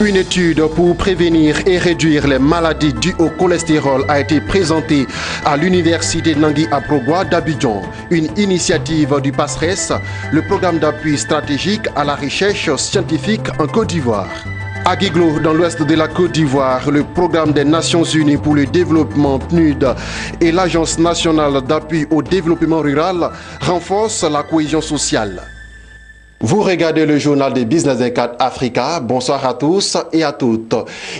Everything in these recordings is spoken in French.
Une étude pour prévenir et réduire les maladies dues au cholestérol a été présentée à l'université Nangui Aprogua d'Abidjan. Une initiative du PASRES, le programme d'appui stratégique à la recherche scientifique en Côte d'Ivoire. À Guiglo, dans l'ouest de la Côte d'Ivoire, le programme des Nations Unies pour le développement PNUD et l'Agence nationale d'appui au développement rural renforcent la cohésion sociale. Vous regardez le journal de Business 24 Africa. Bonsoir à tous et à toutes.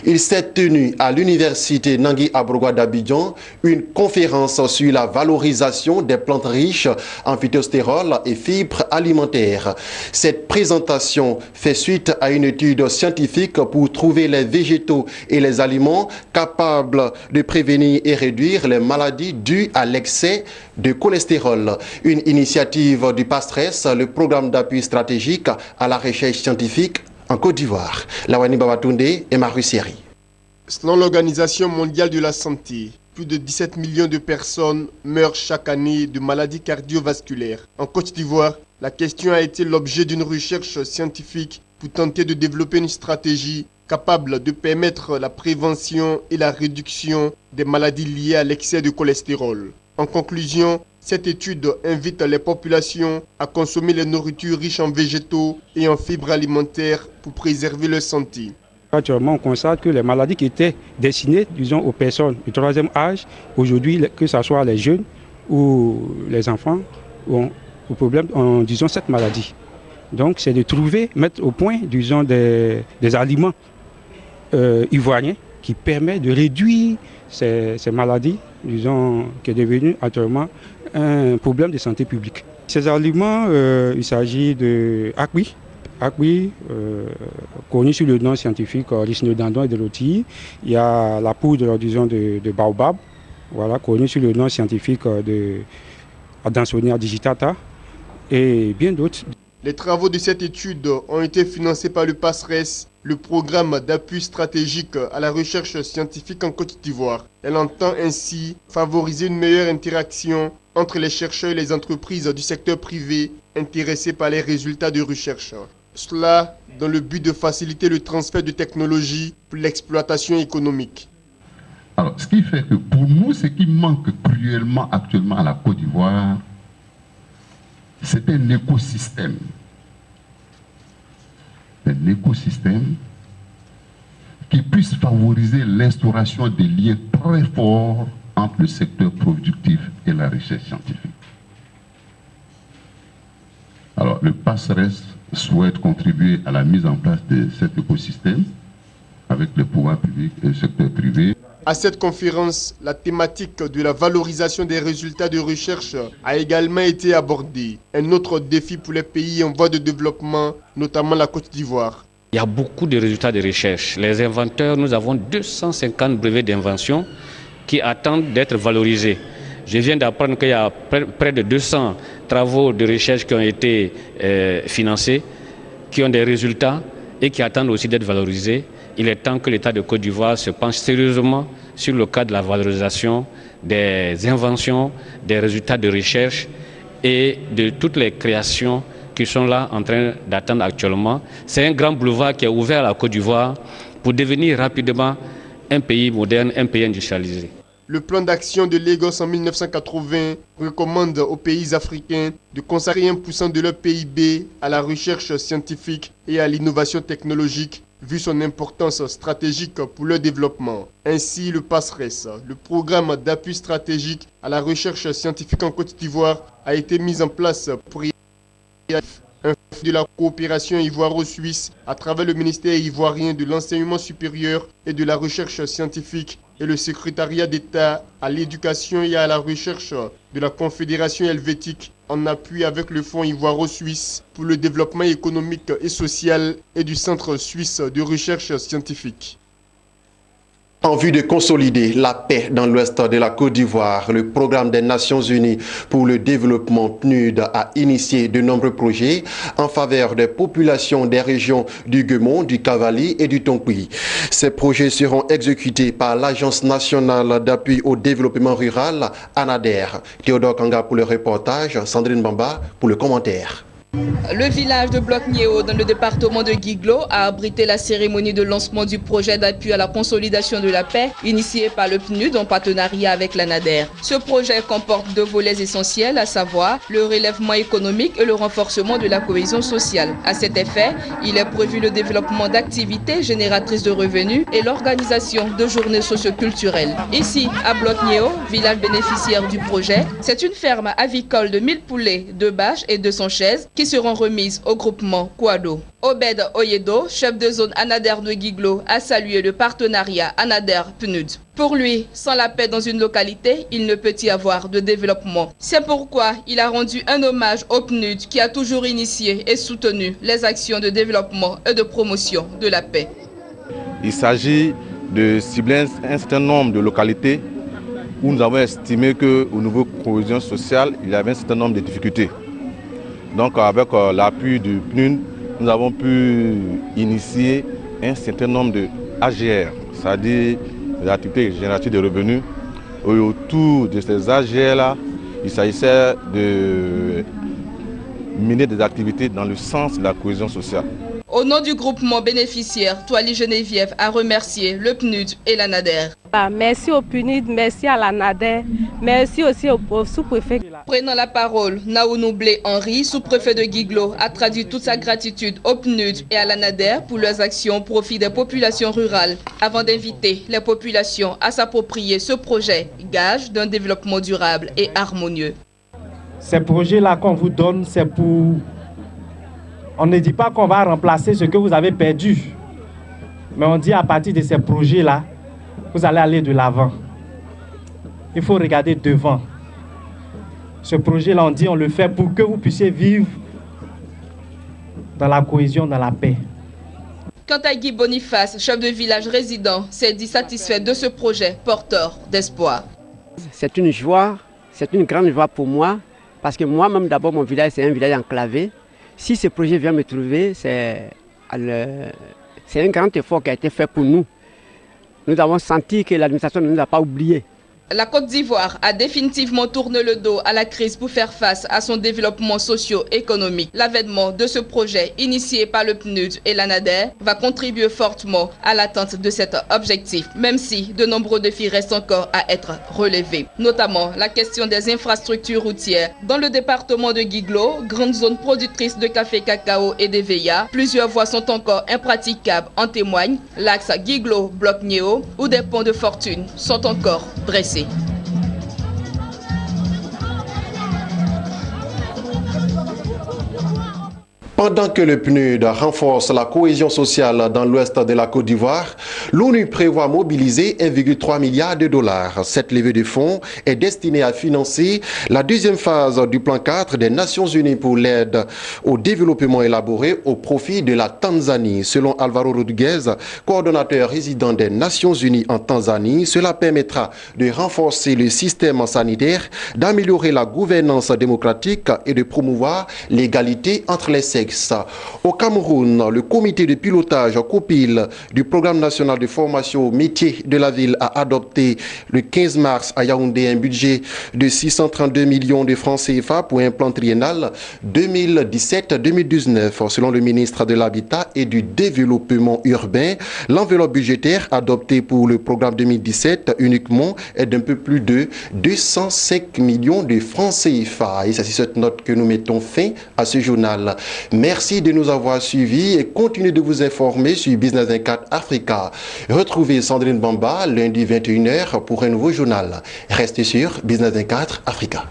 Il s'est tenu à l'université Nangui Aprogua d'Abidjan une conférence sur la valorisation des plantes riches en phytostérol et fibres alimentaires. Cette présentation fait suite à une étude scientifique pour trouver les végétaux et les aliments capables de prévenir et réduire les maladies dues à l'excès de cholestérol. Une initiative du PASRES, le programme d'appui stratégique à la recherche scientifique en Côte d'Ivoire. Lawani Babatunde et Marie Seri. Selon l'Organisation mondiale de la santé, plus de 17 millions de personnes meurent chaque année de maladies cardiovasculaires. En Côte d'Ivoire, la question a été l'objet d'une recherche scientifique pour tenter de développer une stratégie capable de permettre la prévention et la réduction des maladies liées à l'excès de cholestérol. En conclusion, cette étude invite les populations à consommer les nourritures riches en végétaux et en fibres alimentaires pour préserver leur santé. Actuellement, on constate que les maladies qui étaient destinées, disons, aux personnes du troisième âge, aujourd'hui, que ce soit les jeunes ou les enfants, ont au problème, disons, cette maladie. Donc, c'est de trouver, mettre au point, disons, des aliments ivoiriens qui permettent de réduire ces maladies, disons, qui est devenu actuellement un problème de santé publique. Ces aliments, il s'agit de Akwi, connu sous le nom scientifique Richinodendron et de rôti. Il y a la poudre, disons, de baobab, voilà, connue sous le nom scientifique de Adansonia digitata et bien d'autres. Les travaux de cette étude ont été financés par le PASRES, le programme d'appui stratégique à la recherche scientifique en Côte d'Ivoire. Elle entend ainsi favoriser une meilleure interaction entre les chercheurs et les entreprises du secteur privé intéressés par les résultats de recherche. Cela dans le but de faciliter le transfert de technologies pour l'exploitation économique. Alors, ce qui fait que pour nous, ce qui manque cruellement actuellement à la Côte d'Ivoire, c'est un écosystème. Un écosystème qui puisse favoriser l'instauration des liens très forts entre le secteur productif et la recherche scientifique. Alors, le PASRES souhaite contribuer à la mise en place de cet écosystème avec le pouvoir public et le secteur privé. À cette conférence, la thématique de la valorisation des résultats de recherche a également été abordée. Un autre défi pour les pays en voie de développement, notamment la Côte d'Ivoire. Il y a beaucoup de résultats de recherche. Les inventeurs, nous avons 250 brevets d'invention qui attendent d'être valorisés. Je viens d'apprendre qu'il y a près de 200 travaux de recherche qui ont été financés, qui ont des résultats et qui attendent aussi d'être valorisés. Il est temps que l'État de Côte d'Ivoire se penche sérieusement sur le cas de la valorisation des inventions, des résultats de recherche et de toutes les créations qui sont là en train d'attendre actuellement. C'est un grand boulevard qui est ouvert à la Côte d'Ivoire pour devenir rapidement un pays moderne, un pays industrialisé. Le plan d'action de Lagos en 1980 recommande aux pays africains de consacrer 1% de leur PIB à la recherche scientifique et à l'innovation technologique, vu son importance stratégique pour leur développement. Ainsi, le PASRES, le programme d'appui stratégique à la recherche scientifique en Côte d'Ivoire, a été mis en place pour un de la coopération ivoiro-suisse à travers le ministère ivoirien de l'enseignement supérieur et de la recherche scientifique et le secrétariat d'État à l'éducation et à la recherche de la Confédération helvétique en appui avec le Fonds ivoiro-suisse pour le développement économique et social et du Centre suisse de recherche scientifique. En vue de consolider la paix dans l'ouest de la Côte d'Ivoire, le programme des Nations Unies pour le développement PNUD a initié de nombreux projets en faveur des populations des régions du Guemon, du Cavali et du Tonkui. Ces projets seront exécutés par l'Agence nationale d'appui au développement rural, ANADER. Théodore Kanga pour le reportage, Sandrine Bamba pour le commentaire. Le village de Bloc-Niéo, dans le département de Guiglo, a abrité la cérémonie de lancement du projet d'appui à la consolidation de la paix, initié par le PNUD en partenariat avec l'ANADER. Ce projet comporte 2 volets essentiels, à savoir le relèvement économique et le renforcement de la cohésion sociale. À cet effet, il est prévu le développement d'activités génératrices de revenus et l'organisation de journées socioculturelles. Ici, à Bloc-Niéo, village bénéficiaire du projet, c'est une ferme avicole de 1000 poulets, 2 bâches et 200 chaises qui seront remises au groupement Kouado. Obed Oyedo, chef de zone ANADER de Guiglo, a salué le partenariat ANADER-PNUD. Pour lui, sans la paix dans une localité, il ne peut y avoir de développement. C'est pourquoi il a rendu un hommage au PNUD qui a toujours initié et soutenu les actions de développement et de promotion de la paix. Il s'agit de cibler un certain nombre de localités où nous avons estimé qu'au niveau cohésion sociale, il y avait un certain nombre de difficultés. Donc avec l'appui du PNUD, nous avons pu initier un certain nombre de AGR, c'est-à-dire des activités génératives de revenus. Et autour de ces AGR-là, il s'agissait de mener des activités dans le sens de la cohésion sociale. Au nom du groupement bénéficiaire, Toali Geneviève a remercié le PNUD et l'ANADER. Merci au PNUD, merci à l'ANADER, merci aussi au sous-préfet. Prenant la parole, Naounou Blé Henry, sous-préfet de Guiglo, a traduit toute sa gratitude au PNUD et à l'ANADER pour leurs actions au profit des populations rurales, avant d'inviter les populations à s'approprier ce projet, gage d'un développement durable et harmonieux. Ces projets-là qu'on vous donne, c'est pour... On ne dit pas qu'on va remplacer ce que vous avez perdu, mais on dit à partir de ces projets-là, vous allez aller de l'avant. Il faut regarder devant. Ce projet-là, on dit, on le fait pour que vous puissiez vivre dans la cohésion, dans la paix. Quant à Guy Boniface, chef de village résident, s'est dit satisfait de ce projet porteur d'espoir. C'est une joie, c'est une grande joie pour moi, parce que moi-même d'abord mon village c'est un village enclavé. Si ce projet vient me trouver, c'est un grand effort qui a été fait pour nous. Nous avons senti que l'administration ne nous a pas oubliés. La Côte d'Ivoire a définitivement tourné le dos à la crise pour faire face à son développement socio-économique. L'avènement de ce projet, initié par le PNUD et l'ANADER, va contribuer fortement à l'atteinte de cet objectif, même si de nombreux défis restent encore à être relevés. Notamment la question des infrastructures routières. Dans le département de Guiglo, grande zone productrice de café cacao et d'EVEA, plusieurs voies sont encore impraticables. En témoigne l'axe Guiglo-Bloc-Niéo, où des ponts de fortune sont encore dressés. Pendant que le PNUD renforce la cohésion sociale dans l'ouest de la Côte d'Ivoire, l'ONU prévoit mobiliser 1,3 milliard de dollars. Cette levée de fonds est destinée à financer la deuxième phase du plan 4 des Nations Unies pour l'aide au développement élaboré au profit de la Tanzanie. Selon Alvaro Rodriguez, coordonnateur résident des Nations Unies en Tanzanie, cela permettra de renforcer le système sanitaire, d'améliorer la gouvernance démocratique et de promouvoir l'égalité entre les sexes. Au Cameroun, le comité de pilotage COPIL du programme national de formation au métier de la ville a adopté le 15 mars à Yaoundé un budget de 632 millions de francs CFA pour un plan triennal 2017-2019. Selon le ministre de l'Habitat et du Développement urbain, l'enveloppe budgétaire adoptée pour le programme 2017 uniquement est d'un peu plus de 205 millions de francs CFA. Et c'est sur cette note que nous mettons fin à ce journal. Merci de nous avoir suivis et continuez de vous informer sur Business 24 Africa. Retrouvez Sandrine Bamba lundi 21h pour un nouveau journal. Restez sur Business 24 Africa.